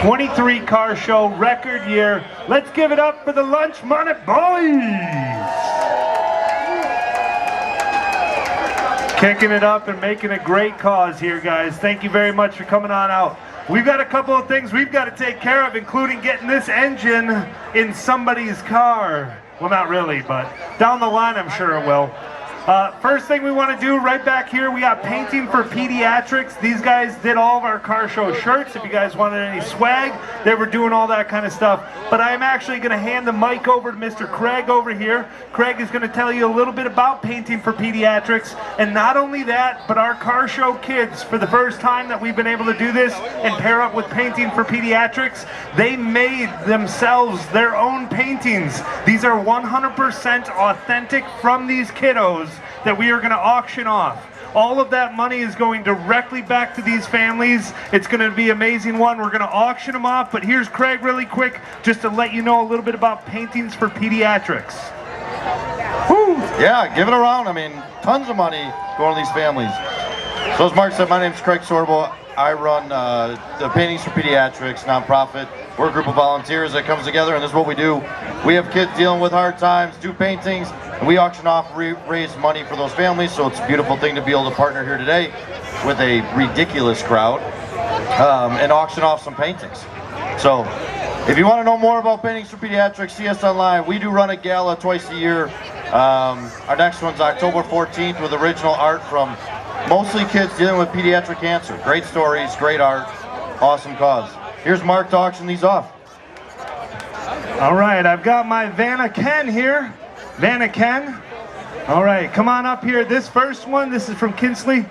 23 car show, record year. Let's give it up for the Lunch Money Boys. Kicking it up and making a great cause here, guys. Thank you very much for coming on out. We've got a couple of things we've got to take care of, including getting this engine in somebody's car. Well, not really, but down the line I'm sure it will. First thing we want to do right back here, we got painting for pediatrics. These guys did all of our car show shirts. If you guys wanted any swag, they were doing all that kind of stuff. But I'm actually going to hand the mic over to Mr. Craig over here. Craig is going to tell you a little bit about painting for pediatrics. And not only that, but our car show kids, for the first time that we've been able to do this and pair up with painting for pediatrics, they made themselves their own paintings. These are 100% authentic from these kiddos that we are going to auction off. All of that money is going directly back to these families. It's going to be an amazing one. We're going to auction them off, but here's Craig really quick just to let you know a little bit about paintings for pediatrics. Woo! Yeah, give it a round. I mean, tons of money going to these families. So as Mark said, my name's Craig Sorbo. I run the Paintings for Pediatrics nonprofit. We're a group of volunteers that comes together, and this is what we do. We have kids dealing with hard times, do paintings, and we auction off, raise money for those families. So it's a beautiful thing to be able to partner here today with a ridiculous crowd and auction off some paintings. So if you want to know more about Paintings for Pediatrics, see us online. We do run a gala twice a year. Our next one's October 14th with original art from mostly kids dealing with pediatric cancer. Great stories, great art, awesome cause. Here's Mark to auction these off. All right, I've got my Vanna Ken here. Vanna Ken. All right, come on up here. This first one, this is from Kinsley.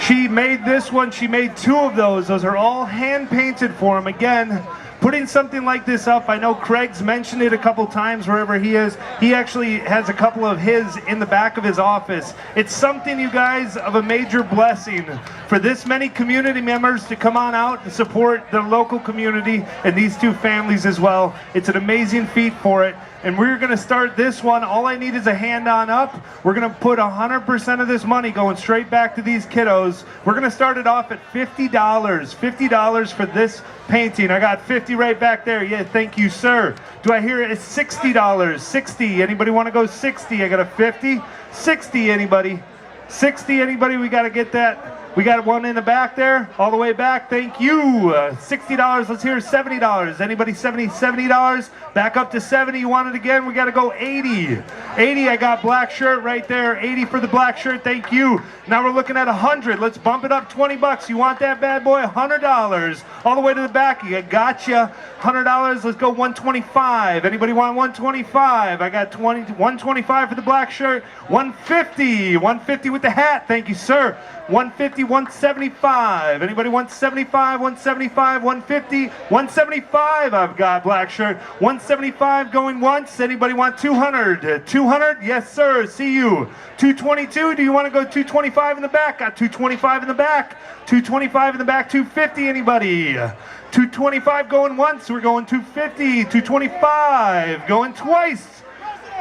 She made this one. She made two of those. Those are all hand painted for him. Again, putting something like this up, I know Craig's mentioned it a couple times wherever he is. He actually has a couple of his in the back of his office. It's something, you guys, of a major blessing for this many community members to come on out and support the local community and these two families as well. It's an amazing feat for it. And we're going to start this one. All I need is a hand on up. We're going to put 100% of this money going straight back to these kiddos. We're going to start it off at $50. $50 for this painting. I got 50 right back there. Yeah, thank you, sir. Do I hear it? It's $60. 60. Anybody want to go 60? I got a 50. 60. Anybody? 60. Anybody? We got to get that. We got one in the back there, all the way back. Thank you. $60. Let's hear $70. Anybody 70? $70. Back up to 70. You want it again? We got to go 80. 80. I got black shirt right there. 80 for the black shirt. Thank you. Now we're looking at 100. Let's bump it up 20 bucks. You want that bad boy? $100. All the way to the back. You gotcha. $100. Let's go 125. Anybody want 125? I got 125 for the black shirt. 150. 150 with the hat. Thank you, sir. 150, 175. Anybody want 75, 175, 150, 175? I've got black shirt. 175 going once. Anybody want 200? 200? Yes, sir. See you. 222. Do you want to go 225 in the back? Got 225 in the back. 225 in the back. 250. Anybody? 225 going once. We're going 250. 225 going twice.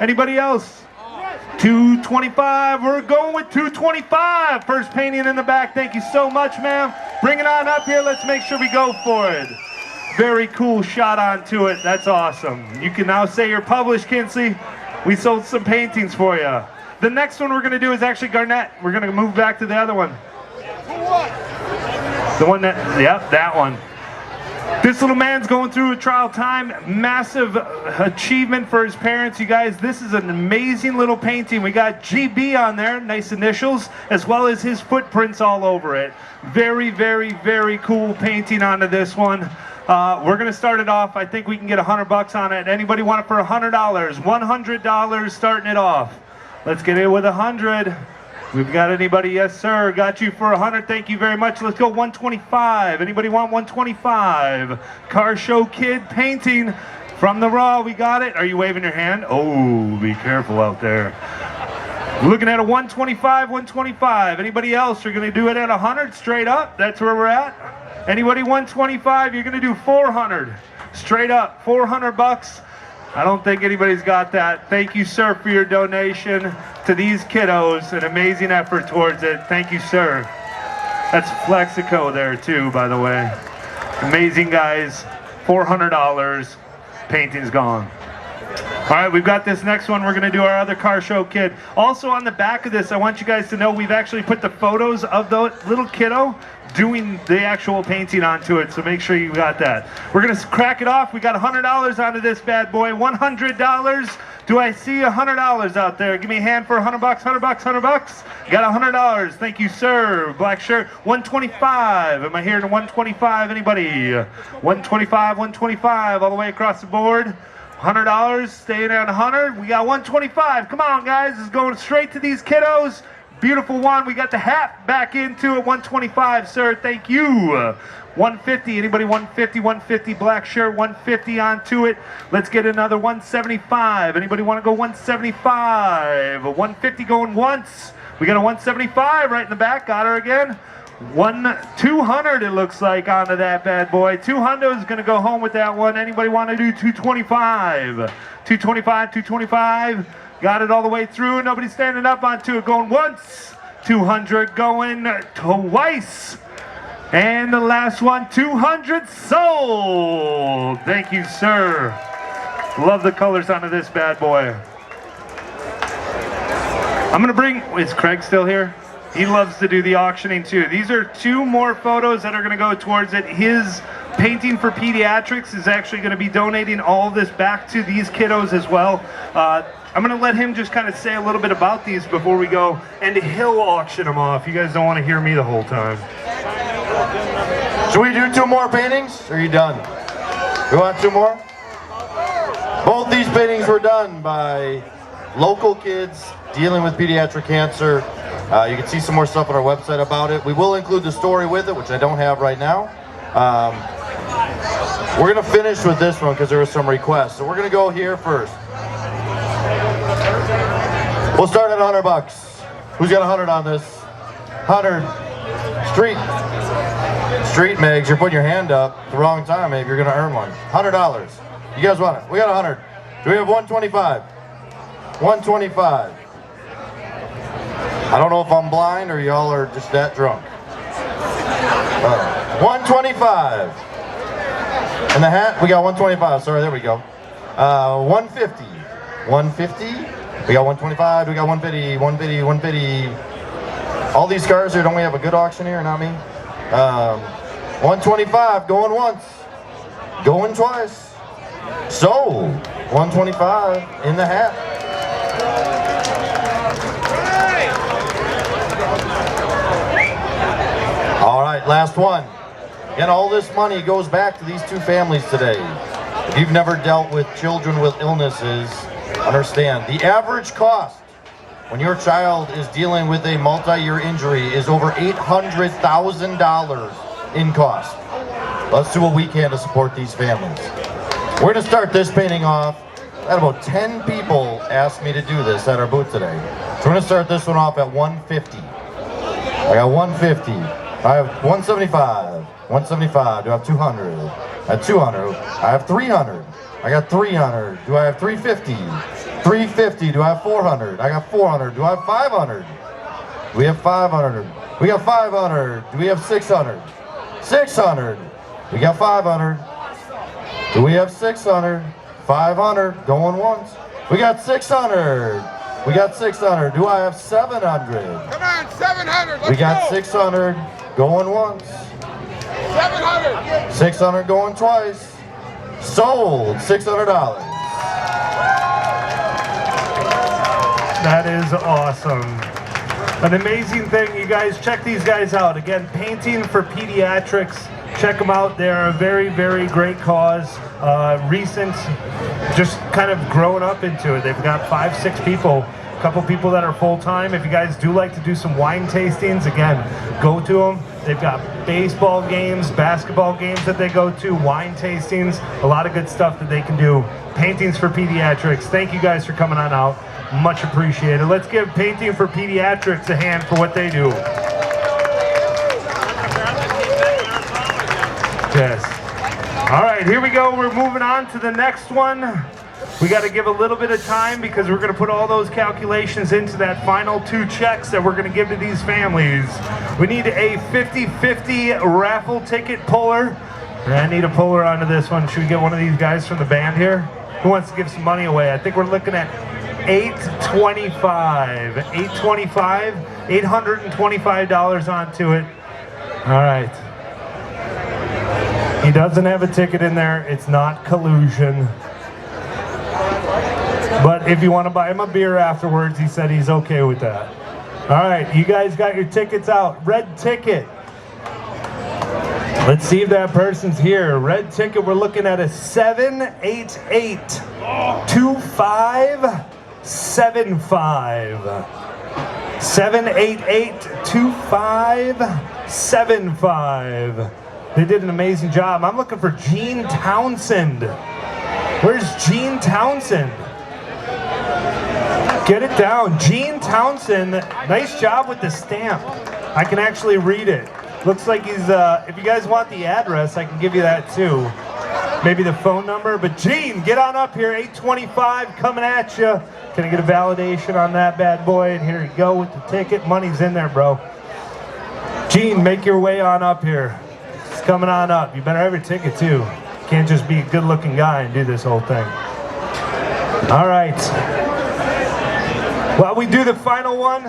Anybody else? 225, we're going with 225. First painting in the back. Thank you so much, ma'am. Bring it on up here. Let's make sure we go for it. Very cool shot onto it. That's awesome. You can now say you're published, Kinsley. We sold some paintings for you. The next one we're going to do is actually Garnett. We're going to move back to the other one. The one that, yep, that one. This little man's going through a trial time. Massive achievement for his parents, you guys. This is an amazing little painting. We got GB on there, nice initials, as well as his footprints all over it. Very, very, very cool painting onto this one. We're going to start it off. I think we can get $100 on it. Anybody want it for $100? $100 starting it off. Let's get it with 100. We've got anybody? Yes, sir. Got you for 100. Thank you very much. Let's go 125. Anybody want 125? Car Show Kid painting from the Raw. We got it. Are you waving your hand? Oh, be careful out there. We're looking at a 125, 125. Anybody else? You're going to do it at 100 straight up? That's where we're at. Anybody 125? You're going to do 400 straight up. $400. I don't think anybody's got that. Thank you, sir, for your donation to these kiddos. An amazing effort towards it. Thank you, sir. That's Flexico there, too, by the way. Amazing, guys. $400. Painting's gone. All right, we've got this next one. We're going to do our other car show kid. Also on the back of this, I want you guys to know we've actually put the photos of the little kiddo doing the actual painting onto it, so make sure you got that. We're going to crack it off. We got $100 onto this bad boy. $100. Do I see $100 out there? Give me a hand for $100, $100, $100. Got $100. Thank you, sir. Black shirt. 125. Am I hearing 125? Anybody? 125, 125, all the way across the board. $100. Staying at 100. We got 125. Come on, guys. It's going straight to these kiddos. Beautiful one. We got the hat back into it. 125, sir. Thank you. 150. Anybody 150? 150. Black shirt. 150 onto it. Let's get another 175. Anybody want to go 175? 150 going once. We got a 175 right in the back. Got her again. 200 it looks like onto that bad boy. 200 is going to go home with that one. Anybody want to do 225? 225, 225. Got it all the way through. Nobody standing up onto it. Going once. 200 going twice. And the last one, 200 sold. Thank you, sir. Love the colors onto this bad boy. I'm going to bring, is Craig still here? He loves to do the auctioning too. These are 2 more photos that are going to go towards it. His Painting for Pediatrics is actually going to be donating all this back to these kiddos as well. I'm going to let him just kind of say a little bit about these before we go, and he'll auction them off. You guys don't want to hear me the whole time. Should we do 2 more paintings? Or are you done? You want 2 more? Both these paintings were done by local kids dealing with pediatric cancer. You can see some more stuff on our website about it. We will include the story with it, which I don't have right now. We're going to finish with this one because there were some requests. So we're going to go here first. We'll start at $100. Who's got 100 on this? 100. Street Megs, you're putting your hand up at the wrong time. Maybe you're going to earn one. $100. You guys want it? We got 100. Do we have 125? 125. I don't know if I'm blind or y'all are just that drunk. 125. And the hat, we got 125. Sorry, there we go. 150. 150. We got 125. We got 150. 150. 150. All these cars here, don't we have a good auctioneer? Not me. 125. Going once. Going twice. Sold. 125 in the hat. All right, last one. And all this money goes back to these 2 families today. If you've never dealt with children with illnesses, understand the average cost when your child is dealing with a multi-year injury is over $800,000 in cost. Let's do what we can to support these families. We're going to start this painting off. I had about 10 people asked me to do this at our booth today. So we're going to start this one off at 150. I got 150. I have 175. 175. Do I have 200? I have 200. I have 300. I got 300. Do I have 350? 350. Do I have 400? I got 400. Do I have 500? We have 500. We got 500. Do we have 600? 600. We got 500. Do we have 600? 500. Going once. We got 600. We got 600. Do I have 700? Come on, 700. Let's we got go. 600. Going once. 700. 600 going twice. Sold. $600. That is awesome. An amazing thing. You guys check these guys out. Again, Painting for Pediatrics. Check them out. They're a very, very great cause. Recent, just kind of growing up into it. They've got 5, 6 people. A couple people that are full-time. If you guys do like to do some wine tastings, again, go to them. They've got baseball games, basketball games that they go to, wine tastings, a lot of good stuff that they can do. Paintings for Pediatrics. Thank you guys for coming on out. Much appreciated. Let's give Painting for Pediatrics a hand for what they do. Yes. All right, here we go. We're moving on to the next one. We got to give a little bit of time because we're going to put all those calculations into that final 2 checks that we're going to give to these families. We need a 50-50 raffle ticket puller. I need a puller onto this one. Should we get one of these guys from the band here? Who wants to give some money away? I think we're looking at $825. $825 onto it. All right. He doesn't have a ticket in there. It's not collusion. But if you want to buy him a beer afterwards, he said he's okay with that. All right, you guys got your tickets out. Red ticket. Let's see if that person's here. Red ticket, we're looking at a 788-2575. 788-2575. They did an amazing job. I'm looking for Gene Townsend. Where's Gene Townsend? Get it down. Gene Townsend, nice job with the stamp. I can actually read it. Looks like he's, if you guys want the address, I can give you that too. Maybe the phone number. But Gene, get on up here. 825 coming at you. Can I get a validation on that bad boy? And here you go with the ticket. Money's in there, bro. Gene, make your way on up here. It's coming on up. You better have your ticket too. Can't just be a good-looking guy and do this whole thing. All right. While we do the final one,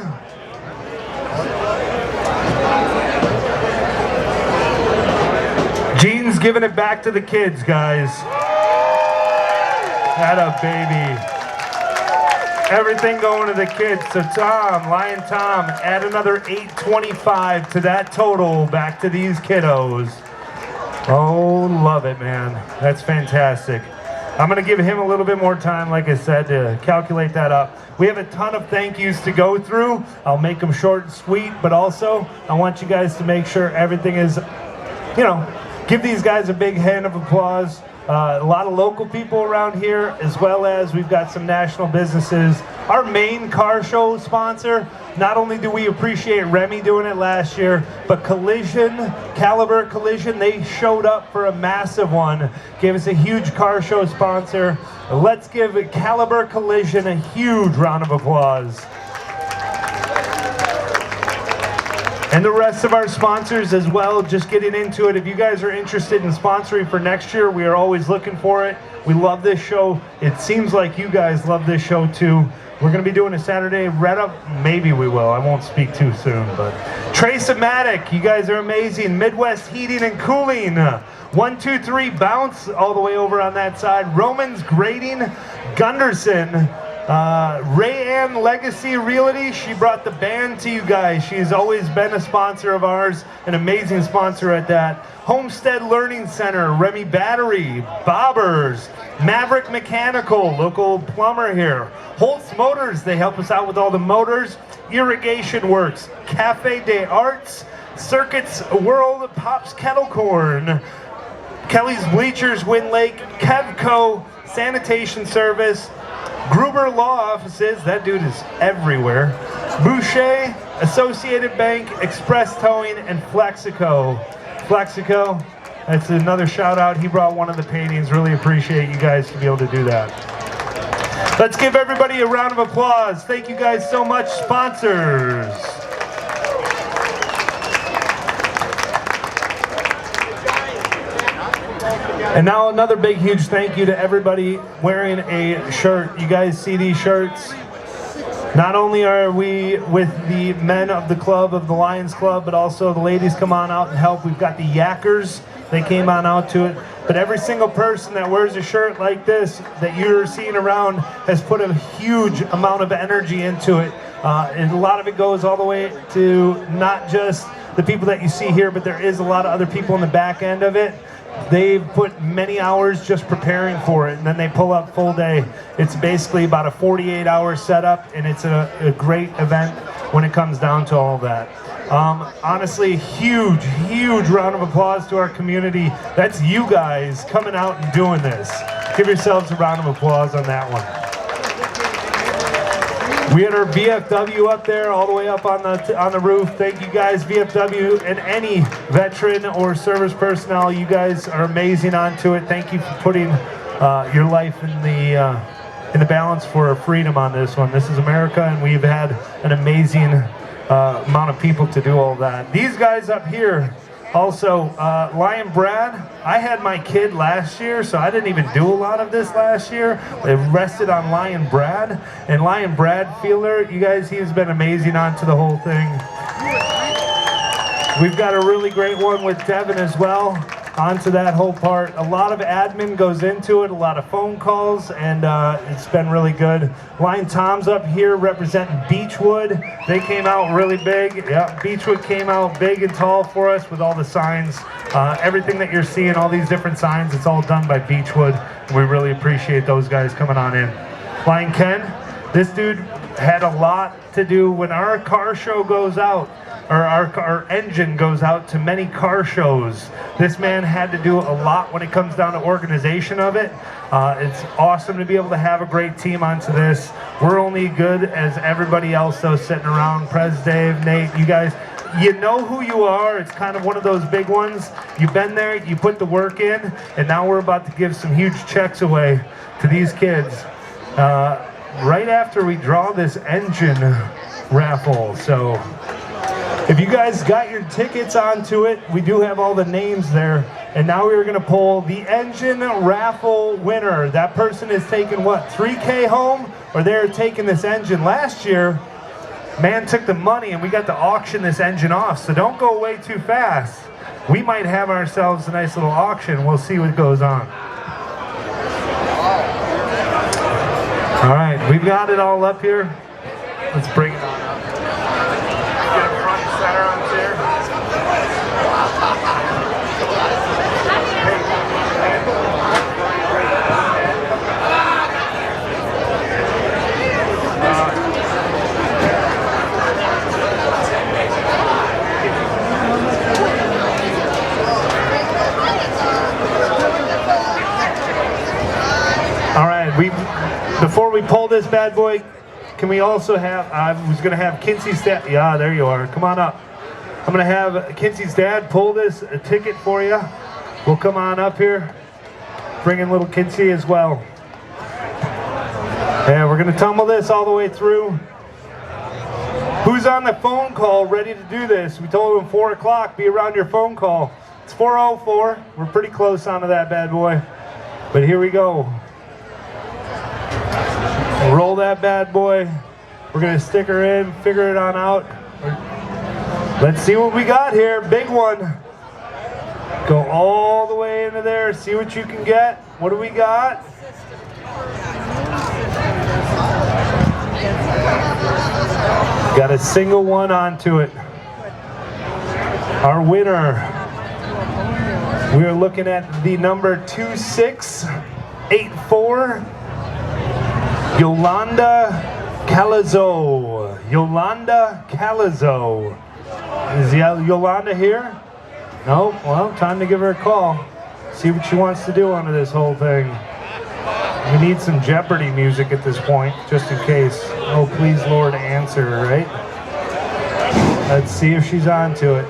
Gene's giving it back to the kids, guys. Atta baby. Everything going to the kids. So Tom, Lion Tom, add another $825 to that total back to these kiddos. Oh, love it, man. That's fantastic. I'm going to give him a little bit more time, like I said, to calculate that up. We have a ton of thank yous to go through. I'll make them short and sweet, but also I want you guys to make sure everything is, you know, give these guys a big hand of applause. A lot of local people around here, as well as we've got some national businesses. Our main car show sponsor, not only do we appreciate Remy doing it last year, but Caliber Collision, they showed up for a massive one. Gave us a huge car show sponsor. Let's give Caliber Collision a huge round of applause. And the rest of our sponsors as well, just getting into it. If you guys are interested in sponsoring for next year, we are always looking for it. We love this show. It seems like you guys love this show too. We're going to be doing a Saturday Red Up. Maybe we will. I won't speak too soon. But Trace-O-Matic, you guys are amazing. Midwest Heating and Cooling. 123 Bounce all the way over on that side. Romans Grading. Gunderson. Rayanne Legacy Realty, she brought the band to you guys. She's always been a sponsor of ours, an amazing sponsor at that. Homestead Learning Center, Remy Battery, Bobbers, Maverick Mechanical, local plumber here. Holtz Motors, they help us out with all the motors. Irrigation Works, Cafe des Arts, Circuits World, Pops Kettle Corn, Kelly's Bleachers, Wind Lake, Kevco, Sanitation Service, Gruber Law Offices, that dude is everywhere. Boucher, Associated Bank, Express Towing, and Flexico. Flexico, that's another shout out. He brought one of the paintings. Really appreciate you guys to be able to do that. Let's give everybody a round of applause. Thank you guys so much, sponsors. And now another big, huge thank you to everybody wearing a shirt. You guys see these shirts? Not only are we with the men of the club, of the Lions Club, but also the ladies come on out and help. We've got the Yackers. They came on out to it. But every single person that wears a shirt like this that you're seeing around has put a huge amount of energy into it. And a lot of it goes all the way to not just the people that you see here, but there is a lot of other people in the back end of it. They've put many hours just preparing for it, and then they pull up full day. It's basically about a 48-hour setup, and it's a great event when it comes down to all that. Honestly, huge, huge round of applause to our community. That's you guys coming out and doing this. Give yourselves a round of applause on that one. We had our VFW up there, all the way up on the roof. Thank you guys, VFW, and any veteran or service personnel. You guys are amazing onto it. Thank you for putting your life in the balance for freedom on this one. This is America, and we've had an amazing amount of people to do all that. These guys up here, Also, Lion Brad, I had my kid last year, so I didn't even do a lot of this last year. It rested on Lion Brad, and Lion Brad Feeler, you guys, he's been amazing onto the whole thing. We've got a really great one with Devin as well, onto that whole part. A lot of admin goes into it, a lot of phone calls, and it's been really good. Lion Tom's up here representing Beechwood. They came out really big. Yeah, Beechwood came out big and tall for us with all the signs. Everything that you're seeing, all these different signs, it's all done by Beechwood. We really appreciate those guys coming on in. Lion Ken, this dude had a lot to do when our car show goes out. Or our engine goes out to many car shows. This man had to do a lot when it comes down to organization of it. It's awesome to be able to have a great team onto this. We're only good as everybody else though sitting around. Prez, Dave, Nate, you guys, you know who you are. It's kind of one of those big ones. You've been there, you put the work in, and now we're about to give some huge checks away to these kids. Right after we draw this engine raffle, so if you guys got your tickets onto it, we do have all the names there. And now we're going to pull the engine raffle winner. That person is taking what, $3K home? Or they're taking this engine. Last year, man took the money and we got to auction this engine off. So don't go away too fast. We might have ourselves a nice little auction. We'll see what goes on. All right, we've got it all up here. Let's bring it on up. Center on there. All right, before we pull this bad boy, can we also have, I was going to have Kinsey's dad, yeah, there you are, come on up. I'm going to have Kinsey's dad pull this ticket for you. We'll come on up here, bring in little Kinsey as well. And we're going to tumble this all the way through. Who's on the phone call ready to do this? We told them 4 o'clock, be around your phone call. It's 4:04, we're pretty close onto that bad boy. But here we go. Roll that bad boy. We're gonna stick her in, figure it on out. Let's see what we got here. Big one. Go all the way into there. See what you can get. What do we got? Got a single one onto it. Our winner. We are looking at the number 2684. Yolanda Calazo. Yolanda Calazo. Is Yolanda here? No? Well, time to give her a call. See what she wants to do onto this whole thing. We need some Jeopardy music at this point, just in case. Oh, please, Lord, answer, right? Let's see if she's onto it.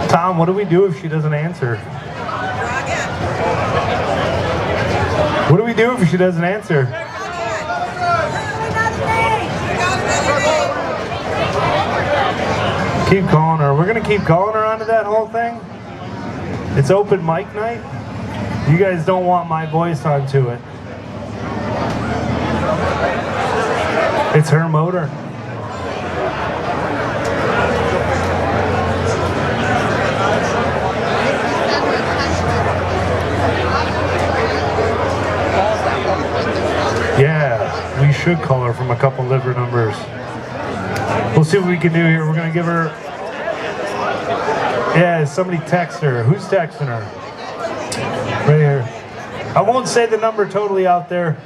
Tom, what do we do if she doesn't answer? What do we do if she doesn't answer? Keep calling her. We're going to keep calling her onto that whole thing. It's open mic night. You guys don't want my voice onto it. It's her motor. Yeah, we should call her from a couple liver numbers. We'll see what we can do here. We're gonna give her. Yeah, somebody text her. Who's texting her? Right here. I won't say the number totally out there,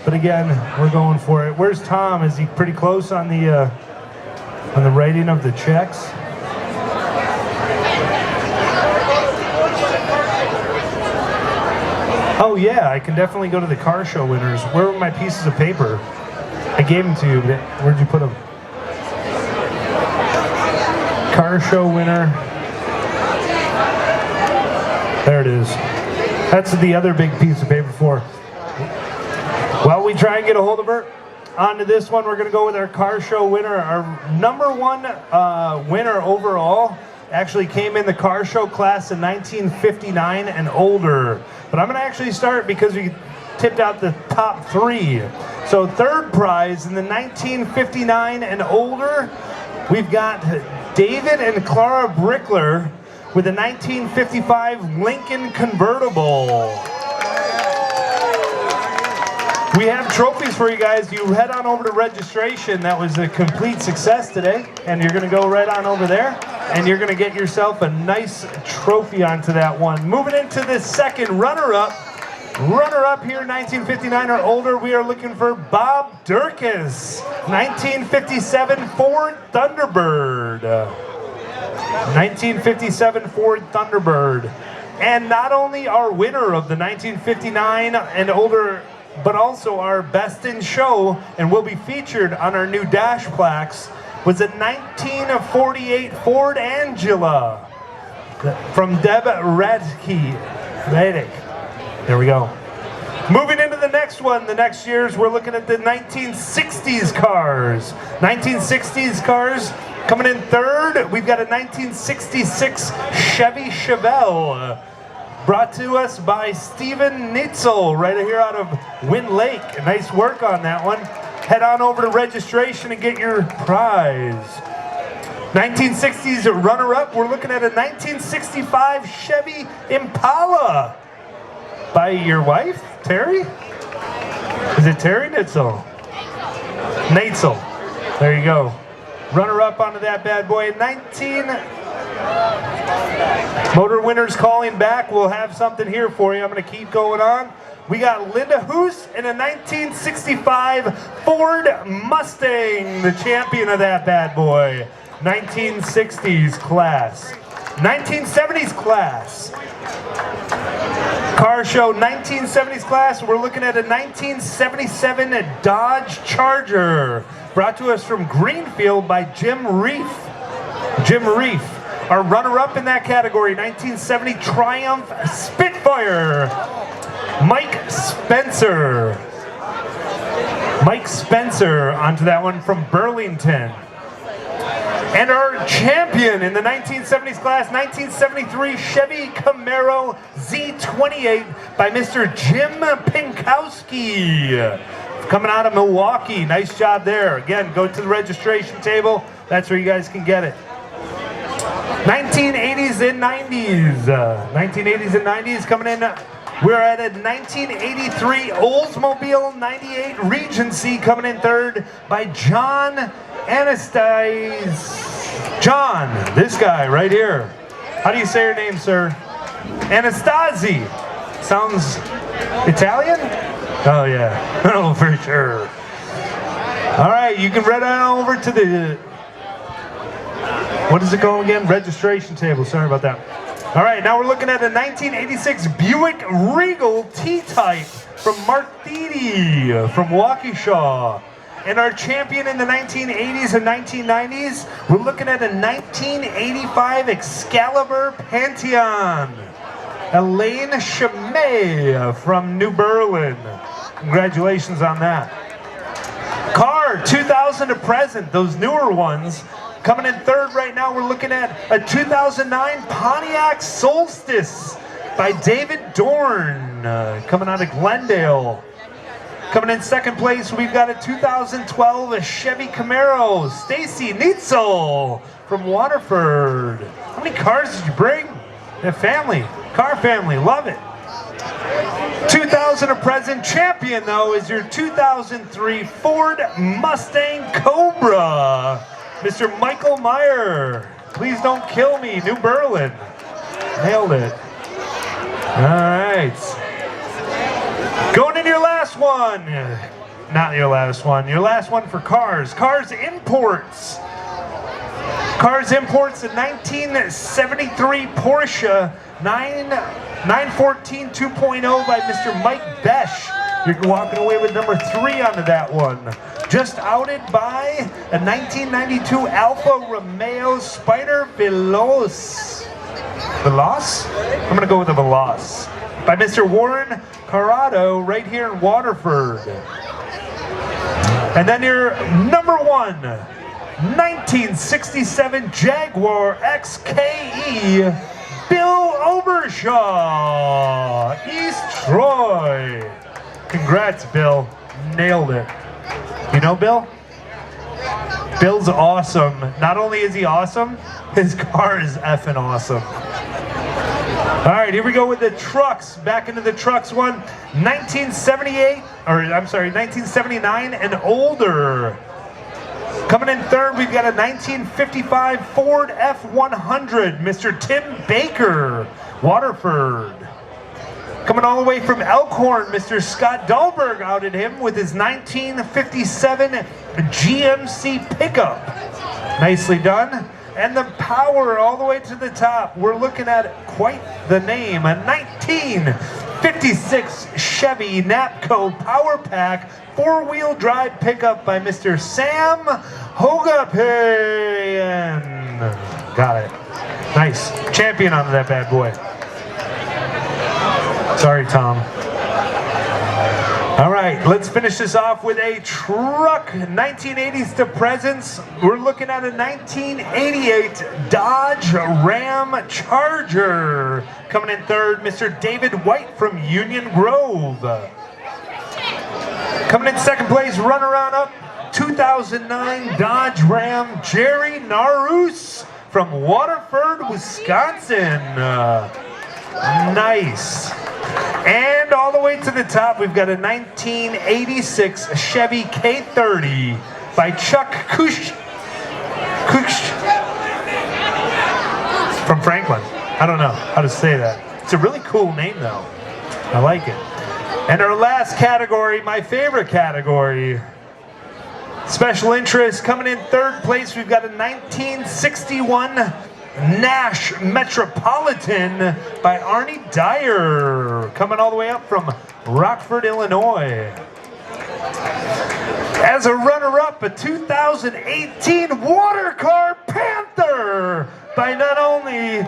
but again, we're going for it. Where's Tom? Is he pretty close on the writing of the checks? Oh yeah, I can definitely go to the car show winners. Where were my pieces of paper? I gave them to you, but where'd you put them? car show winner. There it is. That's the other big piece of paper for. While we try and get a hold of her, on to this one, we're going to go with our car show winner. Our #1 winner overall actually came in the car show class in 1959 and older. But I'm going to actually start because we tipped out the top 3. So third prize in the 1959 and older, we've got David and Clara Brickler with a 1955 Lincoln convertible. We have trophies for you guys. You head on over to registration. That was a complete success today. And you're going to go right on over there. And you're going to get yourself a nice trophy onto that one. Moving into the second runner-up. Runner-up here, 1959 or older. We are looking for Bob Durkis. 1957 Ford Thunderbird. 1957 Ford Thunderbird. And not only our winner of the 1959 and older, but also our best in show, and will be featured on our new dash plaques, was a 1948 Ford Angela from Deb Radke. There we go. Moving into the next one, the next years, we're looking at the 1960s cars. 1960s cars coming in third. We've got a 1966 Chevy Chevelle. Brought to us by Steven Nitzel, right here out of Wind Lake. Nice work on that one. Head on over to registration and get your prize. 1960s runner-up, we're looking at a 1965 Chevy Impala. By your wife, Terry? Is it Terry Nitzel? Nitzel. There you go. Runner-up onto that bad boy. 19... Motor winners calling back. We'll have something here for you. I'm going to keep going on. We got Linda Hoos in a 1965 Ford Mustang, the champion of that bad boy. 1960s class. 1970s class. Car show 1970s class. We're looking at a 1977 Dodge Charger. Brought to us from Greenfield by Jim Reef. Jim Reef. Our runner-up in that category, 1970 Triumph Spitfire, Mike Spencer. Mike Spencer onto that one from Burlington. And our champion in the 1970s class, 1973 Chevy Camaro Z28 by Mr. Jim Pinkowski. Coming out of Milwaukee. Nice job there. Again, go to the registration table. That's where you guys can get it. 1980s and 90s. 1980s and 90s coming in. We're at a 1983 Oldsmobile 98 Regency coming in third by John Anastase. John, this guy right here. How do you say your name, sir? Anastasi. Sounds Italian? Oh yeah, oh for sure. All right, you can head on over to the, what is it called again? Registration table, sorry about that. All right, now we're looking at a 1986 Buick Regal T-Type from Mark Thiede from Waukesha. And our champion in the 1980s and 1990s, we're looking at a 1985 Excalibur Pantheon. Elaine Chimay from New Berlin. Congratulations on that. Car, 2000 to present, those newer ones. Coming in third right now, we're looking at a 2009 Pontiac Solstice by David Dorn, coming out of Glendale. Coming in second place, we've got a 2012 Chevy Camaro, Stacy Nitzel from Waterford. How many cars did you bring? A family, car family, love it. 2000 to present champion though is your 2003 Ford Mustang Cobra, Mr. Michael Meyer. Please don't kill me, New Berlin. Nailed it. All right. Going in your last one. Not your last one. Your last one for cars. Cars Imports. Cars Imports, a 1973 Porsche 914 2.0 by Mr. Mike Besch. You're walking away with number 3 onto that one. just outed by a 1992 Alfa Romeo Spider Veloz. Veloz? I'm gonna go with the Veloz. By Mr. Warren Corrado right here in Waterford. And then your number one, 1967 Jaguar XKE, Bill Obershaw, East Troy. Congrats, Bill. Nailed it. You know Bill? Bill's awesome. Not only is he awesome, his car is effing awesome. All right, here we go with the trucks. Back into the trucks one. 1979 and older. Coming in third, we've got a 1955 Ford F100, Mr. Tim Baker, Waterford. Coming all the way from Elkhorn, Mr. Scott Dahlberg outed him with his 1957 GMC pickup. Nicely done. And the power all the way to the top. We're looking at quite the name. A 1956 Chevy Napco Power Pack 4-wheel drive pickup by Mr. Sam Hogapian. Got it. Nice. Champion on that bad boy. Sorry, Tom. All right, let's finish this off with a truck, 1980s to presents. We're looking at a 1988 Dodge Ram Charger. Coming in third, Mr. David White from Union Grove. Coming in second place, runner-on up, 2009 Dodge Ram Jerry Narus from Waterford, Wisconsin. Nice. And all the way to the top, we've got a 1986 Chevy K30 by Chuck Kush from Franklin. I don't know how to say that. It's a really cool name, though. I like it. And our last category, my favorite category, special interest. Coming in third place, we've got a 1961 Nash Metropolitan by Arnie Dyer, coming all the way up from Rockford, Illinois. As a runner-up, a 2018 Water Car Panther by not only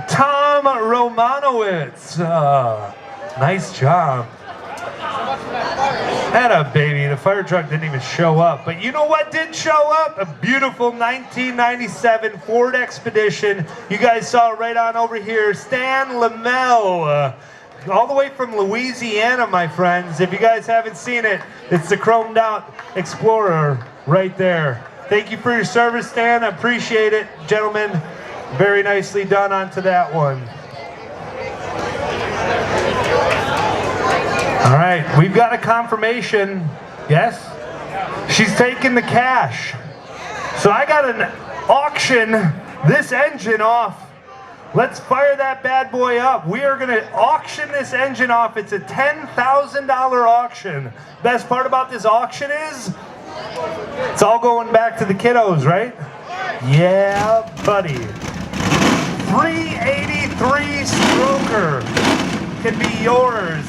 Tom Romanowitz. Nice job. Atta baby, the fire truck didn't even show up. But you know what did show up? A beautiful 1997 Ford Expedition. You guys saw it right on over here. Stan Lamel, all the way from Louisiana, my friends. If you guys haven't seen it, it's the chromed out Explorer right there. Thank you for your service, Stan. I appreciate it, gentlemen. Very nicely done onto that one. All right, we've got a confirmation. Yes? She's taking the cash. So I got an auction this engine off. Let's fire that bad boy up. We are gonna auction this engine off. It's a $10,000 auction. Best part about this auction is, it's all going back to the kiddos, right? Yeah, buddy. 383 stroker can be yours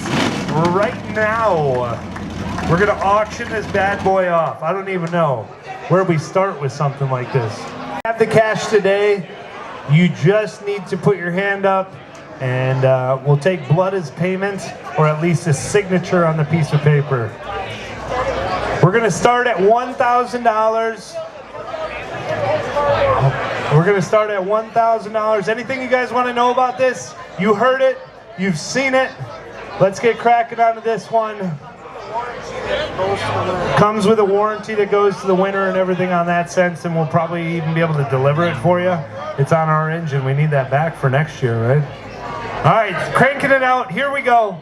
right now. We're gonna auction this bad boy off. I don't even know where we start with something like this. Have the cash today. You just need to put your hand up and we'll take blood as payment, or at least a signature on the piece of paper. We're gonna start at $1,000. We're gonna start at $1,000. Anything you guys wanna know about this? You heard it, you've seen it. Let's get cracking onto this one. Comes with a warranty that goes to the winner and everything on that sense, and we'll probably even be able to deliver it for you. It's on our engine. We need that back for next year, right? All right, cranking it out. Here we go.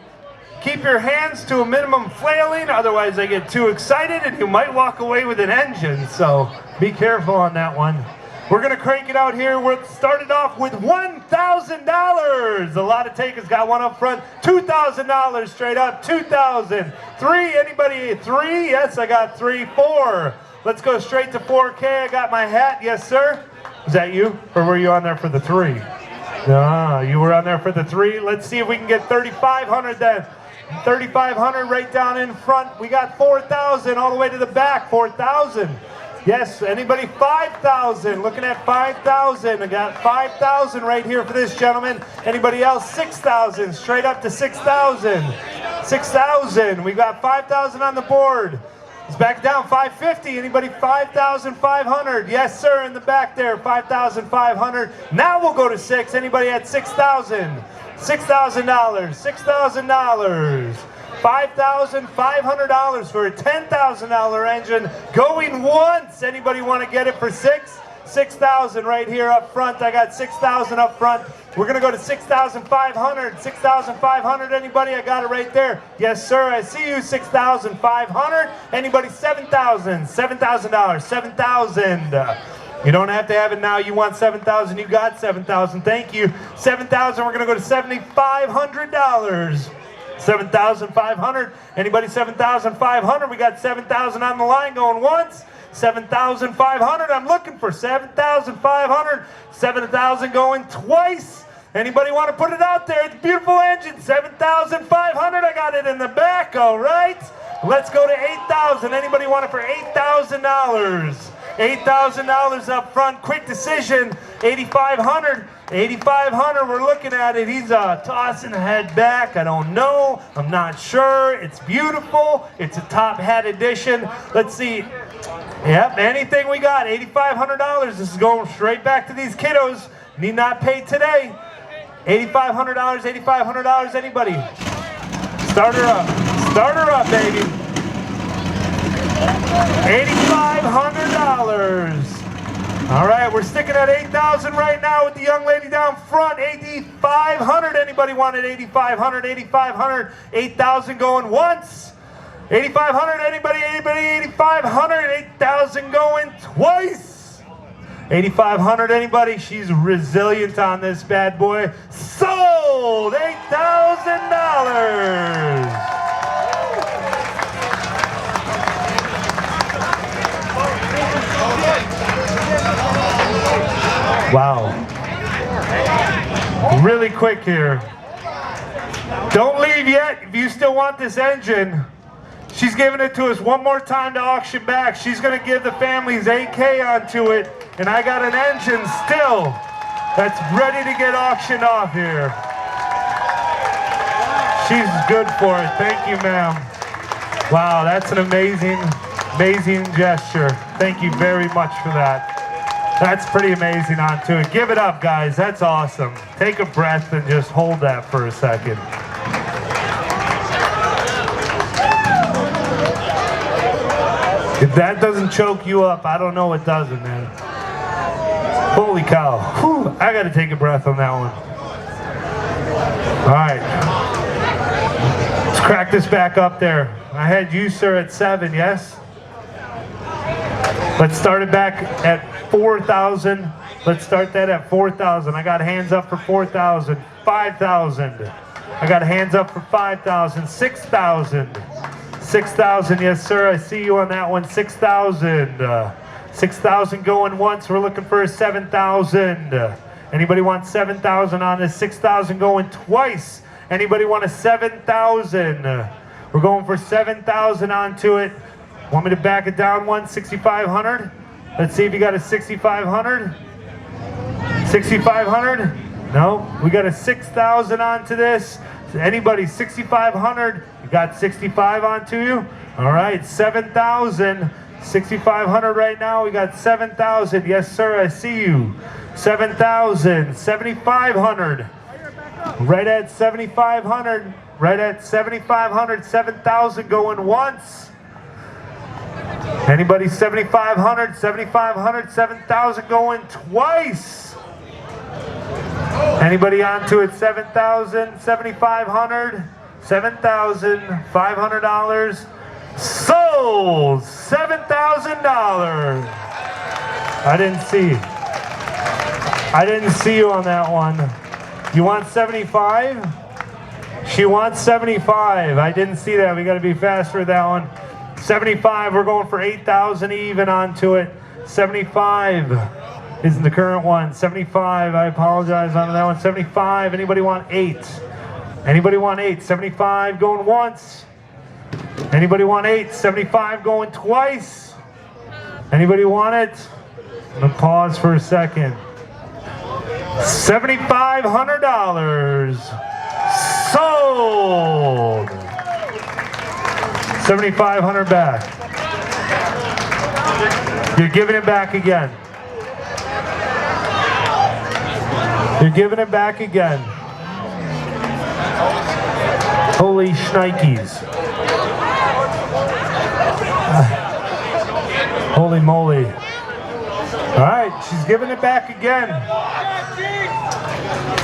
Keep your hands to a minimum flailing, otherwise they get too excited and you might walk away with an engine, so be careful on that one. We're gonna crank it out here. We're started off with $1,000. A lot of takers got one up front. $2,000 straight up. 2,000. 3. Anybody? 3? Yes, I got 3. 4. Let's go straight to 4K. I got my hat. Yes, sir. Was that you, or were you on there for the 3? No, you were on there for the 3. Let's see if we can get 3,500 then. 3,500 right down in front. We got 4,000 all the way to the back. 4,000. Yes, anybody? 5,000. Looking at 5,000. I got 5,000 right here for this gentleman. Anybody else? 6,000. Straight up to 6,000. 6,000. We got 5,000 on the board. It's back down. 550. Anybody? 5,500. Yes, sir. In the back there. 5,500. Now we'll go to 6. Anybody at 6,000? $6,000. $6,000. $5,500 for a $10,000 engine going once. Anybody want to get it for 6? 6,000 right here up front. I got 6,000 up front. We're going to go to 6,500. 6,500. Anybody? I got it right there. Yes, sir. I see you. 6,500. Anybody? 7,000. $7,000. 7,000. You don't have to have it now. You want 7,000. You got 7,000. Thank you. 7,000. We're going to go to $7,500. 7,500. Anybody? 7,500. We got 7,000 on the line going once. 7,500. I'm looking for 7,500. 7,000 going twice. Anybody want to put it out there? It's a beautiful engine. 7,500. I got it in the back. All right. Let's go to 8,000. Anybody want it for $8,000? $8,000 up front. Quick decision. 8,500. 8,500. We're looking at it. He's tossing the head back. I don't know. I'm not sure. It's beautiful. It's a top hat edition. Let's see. Yep, anything we got. $8,500. This is going straight back to these kiddos. Need not pay today. $8,500. $8,500. Anybody? Start her up. Start her up, baby. $8,500. All right, we're sticking at 8,000 right now with the young lady down front. 8,500. Anybody wanted 8,500? 8,500. 8,000 going once. 8,500. Anybody? Anybody? 8,500. 8,000 going twice. 8,500. Anybody? She's resilient on this bad boy. Sold. $8,000. Wow. Really quick here. Don't leave yet if you still want this engine. She's giving it to us one more time to auction back. She's going to give the families $8K onto it. And I got an engine still that's ready to get auctioned off here. She's good for it. Thank you, ma'am. Wow, that's an amazing, amazing gesture. Thank you very much for that. That's pretty amazing onto it. Give it up, guys. That's awesome. Take a breath and just hold that for a second. If that doesn't choke you up, I don't know what doesn't, man. Holy cow. Whew, I got to take a breath on that one. All right. Let's crack this back up there. I had you, sir, at 7, yes? Let's start it back at 4,000. Let's start that at 4,000. I got hands up for 4,000. 5,000. I got hands up for 5,000. 6,000. 6,000. Yes, sir. I see you on that one. 6,000. 6,000 going once. We're looking for a 7,000. Anybody want 7,000 on this? 6,000 going twice. Anybody want a 7,000? We're going for 7,000 onto it. Want me to back it down one? 6,500. Let's see if you got a 6,500. 6,500? No, we got a 6,000 onto this. Anybody 6,500? You got 65 onto you? All right, 7,000. 6,500 right now. We got 7,000. Yes, sir, I see you. 7,000. 7,500. Right at 7,500. Right at 7,500. 7,000 going once. Anybody 7,500, 7,500, 7,000 going twice. Anybody onto it? 7,000, 7,500, $7,500. Sold. $7,000. I didn't see you on that one. You want 75? She wants 75. I didn't see that. We got to be faster with that one. 75, we're going for 8,000 even onto it. 75 is the current one. 75, I apologize on that one. 75, anybody want 8? Anybody want 8? 75 going once. Anybody want 8? 75 going twice. Anybody want it? I'm gonna pause for a second. $7,500 sold. 7,500 back. You're giving it back again. You're giving it back again. Holy shnikes. Holy moly. All right, she's giving it back again.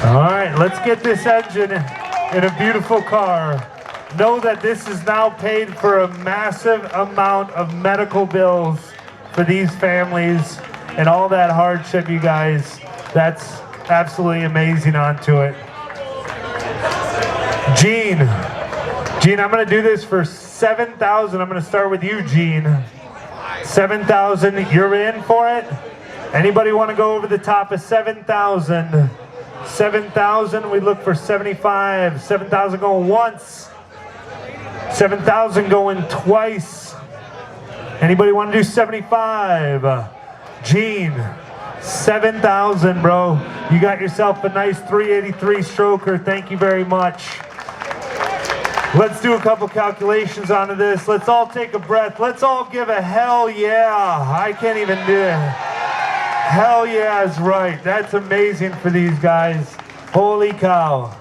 All right, let's get this engine in a beautiful car. Know that this is now paid for a massive amount of medical bills for these families and all that hardship, you guys. That's absolutely amazing onto it. Gene, I'm gonna do this for 7,000. I'm gonna start with you, Gene. 7,000, you're in for it? Anybody wanna go over the top of 7,000? 7,000, we look for 75. 7,000 going once. 7,000 going twice. Anybody want to do 75? Gene, 7,000, bro. You got yourself a nice 383 stroker. Thank you very much. Let's do a couple calculations onto this. Let's all take a breath. Let's all give a hell yeah. I can't even do it. Hell yeah is right. That's amazing for these guys. Holy cow.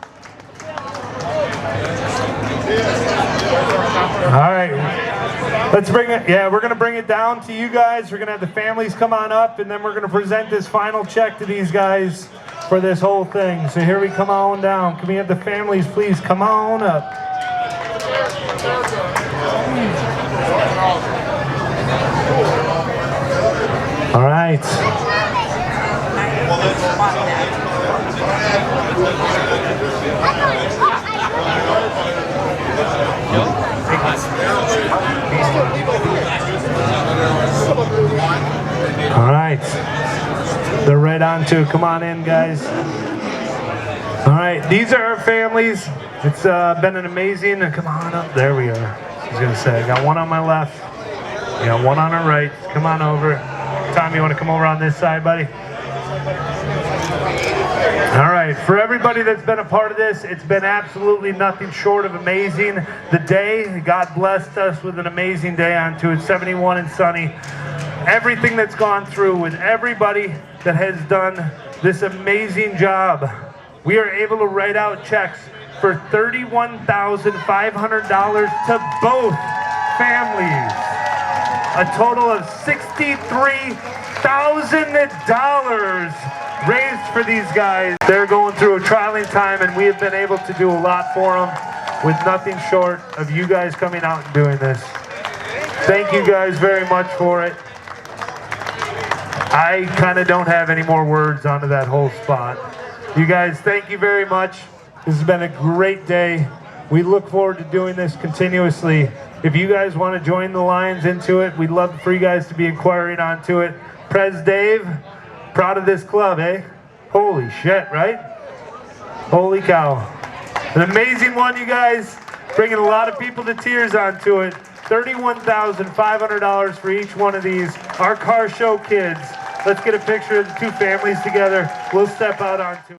All right. Let's bring it, yeah, we're going to bring it down to you guys. We're going to have the families come on up, and then we're going to present this final check to these guys for this whole thing. So here we come on down. Can we have the families please come on up? All right. All right, they're right on to it. Come on in, guys. All right, these are our families. It's been an amazing, come on up. There we are. I was gonna say, I got one on my left. I got one on our right. Come on over. Tom, you wanna come over on this side, buddy? All right, for everybody that's been a part of this, it's been absolutely nothing short of amazing. The day, God blessed us with an amazing day onto it, 71 and sunny. Everything that's gone through with everybody that has done this amazing job. We are able to write out checks for $31,500 to both families. A total of $63,000 raised for these guys. They're going through a trialing time, and we have been able to do a lot for them with nothing short of you guys coming out and doing this. Thank you guys very much for it. I kind of don't have any more words onto that whole spot. You guys, thank you very much. This has been a great day. We look forward to doing this continuously. If you guys want to join the Lions into it, we'd love for you guys to be inquiring onto it. Prez Dave, proud of this club, eh? Holy shit, right? Holy cow. An amazing one, you guys. Bringing a lot of people to tears onto it. $31,500 for each one of these. Our car show kids. Let's get a picture of the two families together. We'll step out onto it.